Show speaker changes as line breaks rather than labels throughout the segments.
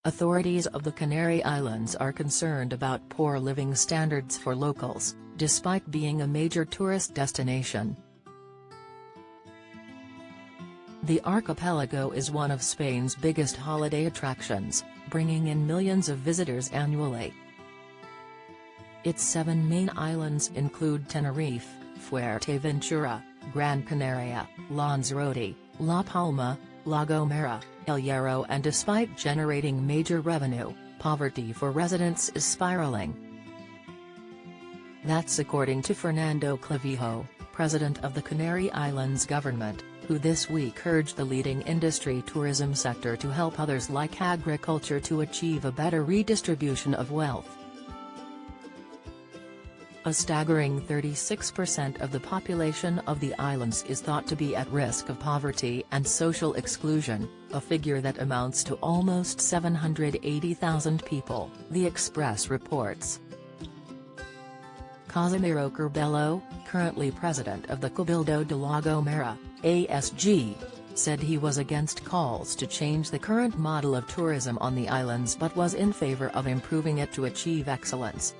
Authorities of the Canary Islands are concerned about poor living standards for locals, despite being a major tourist destination. The archipelago is one of Spain's biggest holiday attractions, bringing in millions of visitors annually. Its 7 main islands include Tenerife, Fuerteventura, Gran Canaria, Lanzarote, La Palma, La Gomera, El Hierro, and despite generating major revenue, poverty for residents is spiraling. That's according to Fernando Clavijo, president of the Canary Islands government, who this week urged the leading industry tourism sector to help others like agriculture to achieve a better redistribution of wealth. A staggering 36% of the population of the islands is thought to be at risk of poverty and social exclusion, a figure that amounts to almost 780,000 people, the Express reports. Casimiro Curbelo, currently president of the Cabildo de La Gomera, ASG, said he was against calls to change the current model of tourism on the islands but was in favor of improving it to achieve excellence.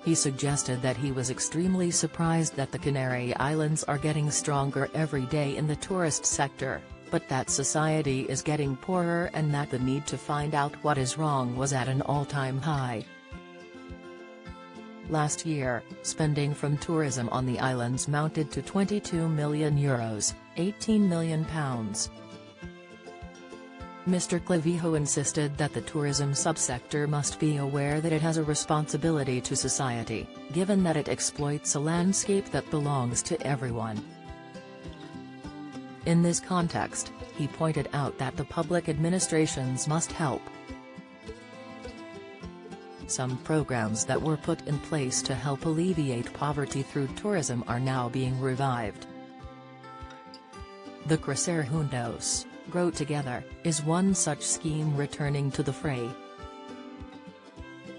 He suggested that he was extremely surprised that the Canary Islands are getting stronger every day in the tourist sector, but that society is getting poorer and that the need to find out what is wrong was at an all-time high. Last year, spending from tourism on the islands mounted to €22 million, £18 million. Mr. Clavijo insisted that the tourism subsector must be aware that it has a responsibility to society, given that it exploits a landscape that belongs to everyone. In this context, he pointed out that the public administrations must help. Some programs that were put in place to help alleviate poverty through tourism are now being revived. The Crecer Juntos, Grow Together, is one such scheme returning to the fray.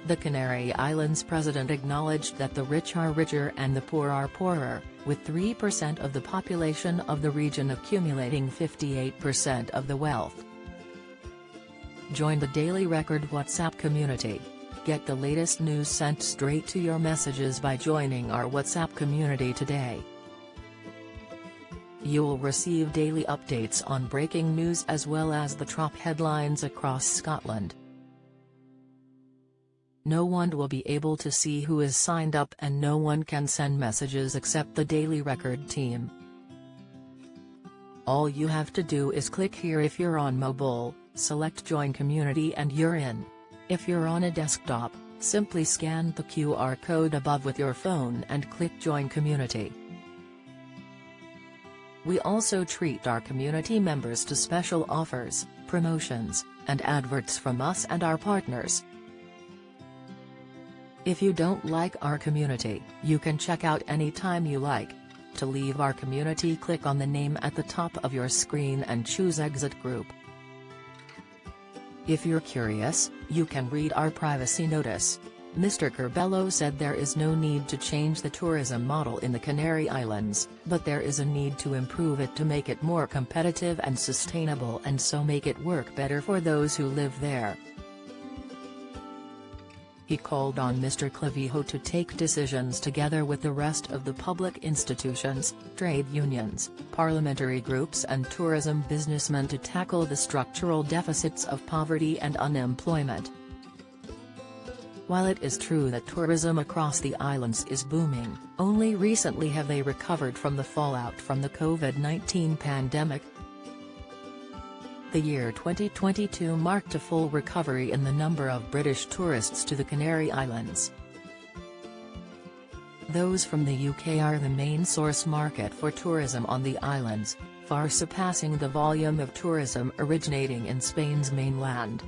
The Canary Islands president acknowledged that the rich are richer and the poor are poorer, with 3% of the population of the region accumulating 58% of the wealth. Join the Daily Record WhatsApp community. Get the latest news sent straight to your messages by joining our WhatsApp community today. You'll receive daily updates on breaking news as well as the top headlines across Scotland. No one will be able to see who is signed up and no one can send messages except the Daily Record team. All you have to do is click here if you're on mobile, select Join Community and you're in. If you're on a desktop, simply scan the QR code above with your phone and click Join Community. We also treat our community members to special offers, promotions, and adverts from us and our partners. If you don't like our community, you can check out anytime you like. To leave our community, click on the name at the top of your screen and choose Exit Group. If you're curious, you can read our privacy notice. Mr. Curbelo said there is no need to change the tourism model in the Canary Islands, but there is a need to improve it to make it more competitive and sustainable and so make it work better for those who live there. He called on Mr. Clavijo to take decisions together with the rest of the public institutions, trade unions, parliamentary groups and tourism businessmen to tackle the structural deficits of poverty and unemployment. While it is true that tourism across the islands is booming, only recently have they recovered from the fallout from the COVID-19 pandemic. The year 2022 marked a full recovery in the number of British tourists to the Canary Islands. Those from the UK are the main source market for tourism on the islands, far surpassing the volume of tourism originating in Spain's mainland.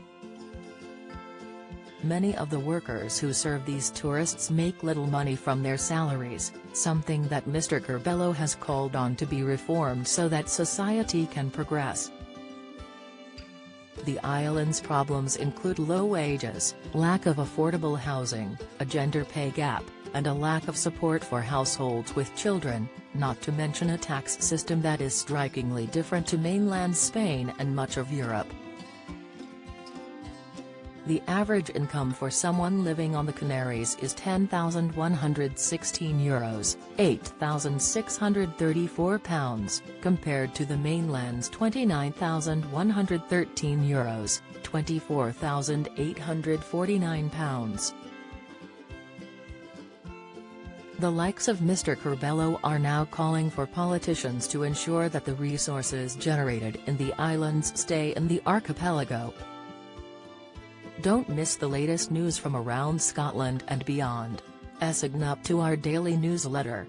Many of the workers who serve these tourists make little money from their salaries, something that Mr. Curbelo has called on to be reformed so that society can progress. The island's problems include low wages, lack of affordable housing, a gender pay gap, and a lack of support for households with children, not to mention a tax system that is strikingly different to mainland Spain and much of Europe. The average income for someone living on the Canaries is €10,116, £8,634, compared to the mainland's €29,113, £24,849. The likes of Mr. Curbelo are now calling for politicians to ensure that the resources generated in the islands stay in the archipelago. Don't miss the latest news from around Scotland and beyond. Sign up to our daily newsletter.